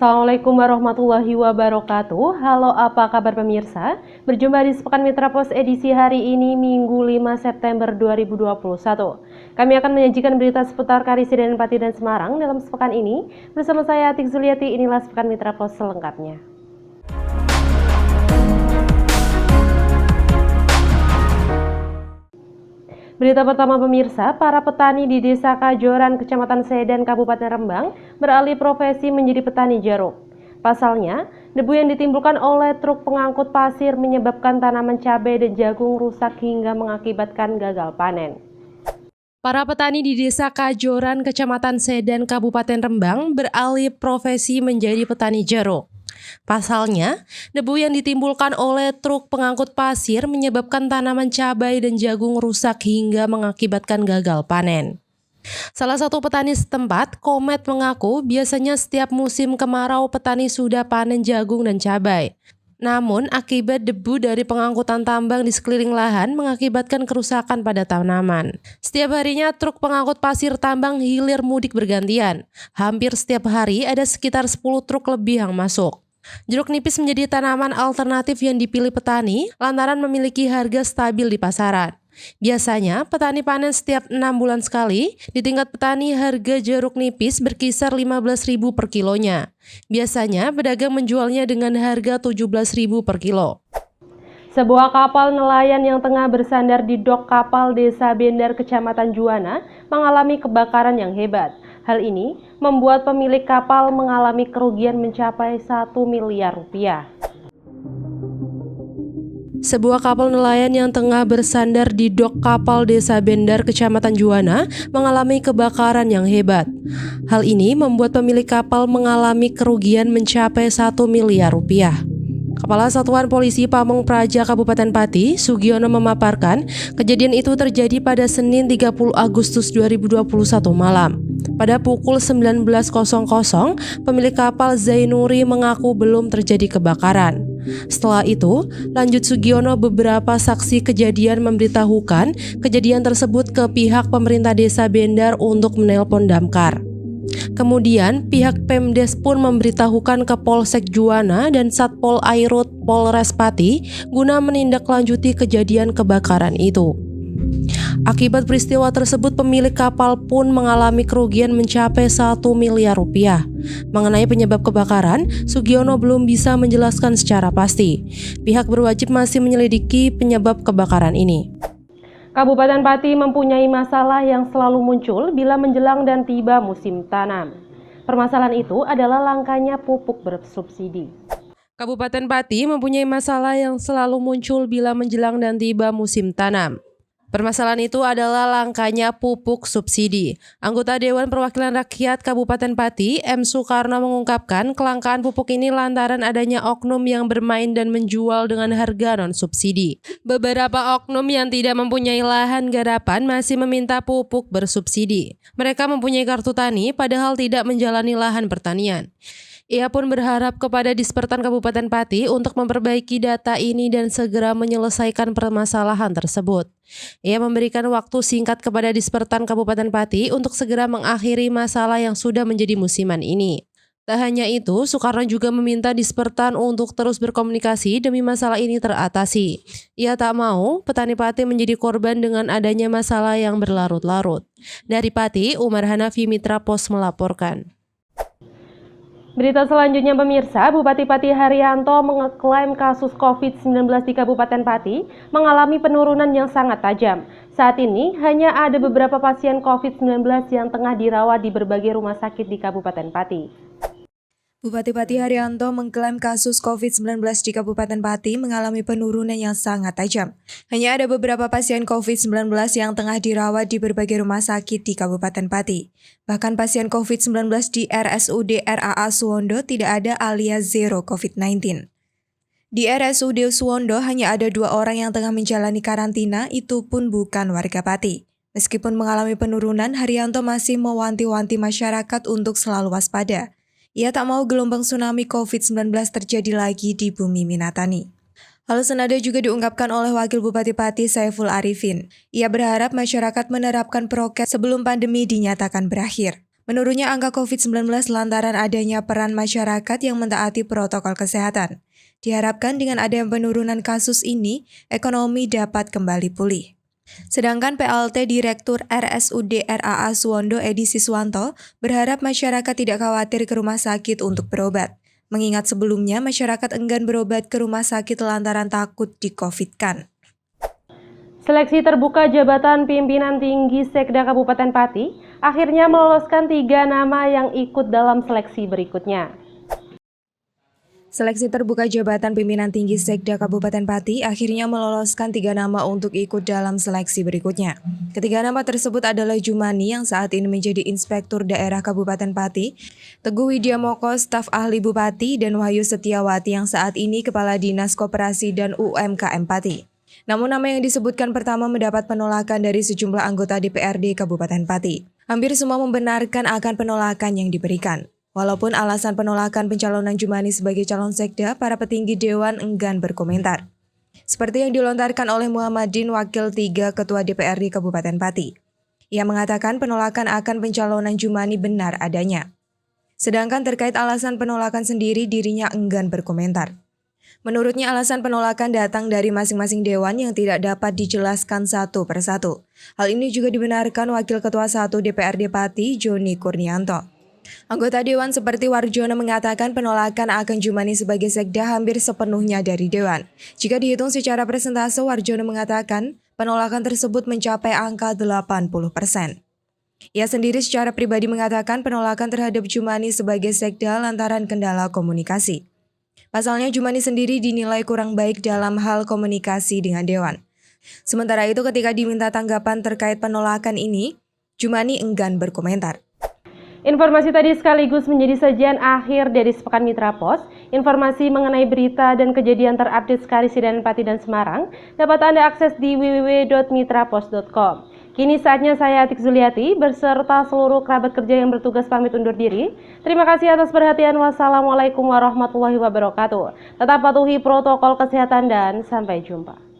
Assalamualaikum warahmatullahi wabarakatuh. Halo, apa kabar pemirsa? Berjumpa di Sepekan Mitra Pos edisi hari ini Minggu 5 September 2021. Kami akan menyajikan berita seputar Karisiden, Pati, dan Semarang dalam sepekan ini. Bersama saya Atik Zuliati, inilah Sepekan Mitra Pos selengkapnya. Berita pertama pemirsa, para petani di Desa Kajoran, Kecamatan Sedan, Kabupaten Rembang beralih profesi menjadi petani jeruk. Pasalnya, debu yang ditimbulkan oleh truk pengangkut pasir menyebabkan tanaman cabai dan jagung rusak hingga mengakibatkan gagal panen. Para petani di Desa Kajoran, Kecamatan Sedan, Kabupaten Rembang beralih profesi menjadi petani jeruk. Pasalnya, debu yang ditimbulkan oleh truk pengangkut pasir menyebabkan tanaman cabai dan jagung rusak hingga mengakibatkan gagal panen. Salah satu petani setempat, Komet, mengaku biasanya setiap musim kemarau petani sudah panen jagung dan cabai. Namun, akibat debu dari pengangkutan tambang di sekeliling lahan mengakibatkan kerusakan pada tanaman. Setiap harinya truk pengangkut pasir tambang hilir mudik bergantian. Hampir setiap hari ada sekitar 10 truk lebih yang masuk. Jeruk nipis menjadi tanaman alternatif yang dipilih petani lantaran memiliki harga stabil di pasaran. Biasanya, petani panen setiap 6 bulan sekali. Di tingkat petani, harga jeruk nipis berkisar 15.000 per kilonya. Biasanya, pedagang menjualnya dengan harga 17.000 per kilo. Sebuah kapal nelayan yang tengah bersandar di dok kapal Desa Bendar, Kecamatan Juwana, mengalami kebakaran yang hebat. Hal ini membuat pemilik kapal mengalami kerugian mencapai 1 miliar rupiah. Sebuah kapal nelayan yang tengah bersandar di dok kapal Desa Bendar, Kecamatan Juwana, mengalami kebakaran yang hebat. Hal ini membuat pemilik kapal mengalami kerugian mencapai 1 miliar rupiah. Kepala Satuan Polisi Pamong Praja Kabupaten Pati, Sugiono, memaparkan kejadian itu terjadi pada Senin 30 Agustus 2021 malam. Pada pukul 19.00, pemilik kapal Zainuri mengaku belum terjadi kebakaran. Setelah itu, lanjut Sugiono, beberapa saksi kejadian memberitahukan kejadian tersebut ke pihak pemerintah Desa Bendar untuk menelpon damkar. Kemudian, pihak Pemdes pun memberitahukan ke Polsek Juwana dan Satpol Airut Polres Pati guna menindaklanjuti kejadian kebakaran itu. Akibat peristiwa tersebut, pemilik kapal pun mengalami kerugian mencapai 1 miliar rupiah. Mengenai penyebab kebakaran, Sugiono belum bisa menjelaskan secara pasti. Pihak berwajib masih menyelidiki penyebab kebakaran ini. Kabupaten Pati mempunyai masalah yang selalu muncul bila menjelang dan tiba musim tanam. Permasalahan itu adalah langkanya pupuk bersubsidi. Kabupaten Pati mempunyai masalah yang selalu muncul bila menjelang dan tiba musim tanam. Permasalahan itu adalah langkanya pupuk subsidi. Anggota Dewan Perwakilan Rakyat Kabupaten Pati, M. Soekarno, mengungkapkan kelangkaan pupuk ini lantaran adanya oknum yang bermain dan menjual dengan harga non-subsidi. Beberapa oknum yang tidak mempunyai lahan garapan masih meminta pupuk bersubsidi. Mereka mempunyai kartu tani padahal tidak menjalani lahan pertanian. Ia pun berharap kepada Dispertan Kabupaten Pati untuk memperbaiki data ini dan segera menyelesaikan permasalahan tersebut. Ia memberikan waktu singkat kepada Dispertan Kabupaten Pati untuk segera mengakhiri masalah yang sudah menjadi musiman ini. Tak hanya itu, Soekarno juga meminta Dispertan untuk terus berkomunikasi demi masalah ini teratasi. Ia tak mau petani Pati menjadi korban dengan adanya masalah yang berlarut-larut. Dari Pati, Umar Hanafi, Mitra Pos, melaporkan. Berita selanjutnya pemirsa, Bupati Pati Haryanto mengeklaim kasus COVID-19 di Kabupaten Pati mengalami penurunan yang sangat tajam. Saat ini hanya ada beberapa pasien COVID-19 yang tengah dirawat di berbagai rumah sakit di Kabupaten Pati. Bupati Pati Haryanto mengklaim kasus COVID-19 di Kabupaten Pati mengalami penurunan yang sangat tajam. Hanya ada beberapa pasien COVID-19 yang tengah dirawat di berbagai rumah sakit di Kabupaten Pati. Bahkan pasien COVID-19 di RSUD RAA Suwondo tidak ada alias zero COVID-19. Di RSUD Suwondo hanya ada 2 orang yang tengah menjalani karantina, itu pun bukan warga Pati. Meskipun mengalami penurunan, Haryanto masih mewanti-wanti masyarakat untuk selalu waspada. Ia tak mau gelombang tsunami COVID-19 terjadi lagi di bumi Minatani. Hal senada juga diungkapkan oleh Wakil Bupati Pati, Saiful Arifin. Ia berharap masyarakat menerapkan prokes sebelum pandemi dinyatakan berakhir. Menurutnya angka COVID-19 lantaran adanya peran masyarakat yang mentaati protokol kesehatan. Diharapkan dengan adanya penurunan kasus ini, ekonomi dapat kembali pulih. Sedangkan PLT Direktur RSUD RAA Suwondo Edi Siswanto berharap masyarakat tidak khawatir ke rumah sakit untuk berobat. Mengingat sebelumnya masyarakat enggan berobat ke rumah sakit lantaran takut di-COVID-kan. Seleksi terbuka jabatan pimpinan tinggi Sekda Kabupaten Pati akhirnya meloloskan 3 nama yang ikut dalam seleksi berikutnya. Seleksi terbuka jabatan pimpinan tinggi Sekda Kabupaten Pati akhirnya meloloskan 3 nama untuk ikut dalam seleksi berikutnya. Ketiga nama tersebut adalah Jumani yang saat ini menjadi Inspektur Daerah Kabupaten Pati, Teguh Widyamoko staf ahli Bupati, dan Wahyu Setiawati yang saat ini Kepala Dinas Koperasi dan UMKM Pati. Namun nama yang disebutkan pertama mendapat penolakan dari sejumlah anggota DPRD Kabupaten Pati. Hampir semua membenarkan akan penolakan yang diberikan. Walaupun alasan penolakan pencalonan Jumani sebagai calon sekda, para petinggi Dewan enggan berkomentar. Seperti yang dilontarkan oleh Muhammadin, Wakil 3 Ketua DPRD Kabupaten Pati. Ia mengatakan penolakan akan pencalonan Jumani benar adanya. Sedangkan terkait alasan penolakan sendiri, dirinya enggan berkomentar. Menurutnya alasan penolakan datang dari masing-masing dewan yang tidak dapat dijelaskan satu persatu. Hal ini juga dibenarkan Wakil Ketua 1 DPRD Pati, Joni Kurnianto. Anggota dewan seperti Warjono mengatakan penolakan akan Jumani sebagai sekda hampir sepenuhnya dari dewan. Jika dihitung secara persentase, Warjono mengatakan penolakan tersebut mencapai angka 80%. Ia sendiri secara pribadi mengatakan penolakan terhadap Jumani sebagai sekda lantaran kendala komunikasi. Pasalnya Jumani sendiri dinilai kurang baik dalam hal komunikasi dengan dewan. Sementara itu ketika diminta tanggapan terkait penolakan ini, Jumani enggan berkomentar. Informasi tadi sekaligus menjadi sajian akhir dari Sepekan Mitra Pos. Informasi mengenai berita dan kejadian terupdate Karisiden Pati dan Semarang dapat Anda akses di www.mitrapos.com. Kini saatnya saya Atik Zuliati berserta seluruh kerabat kerja yang bertugas pamit undur diri. Terima kasih atas perhatian. Wassalamualaikum warahmatullahi wabarakatuh. Tetap patuhi protokol kesehatan dan sampai jumpa.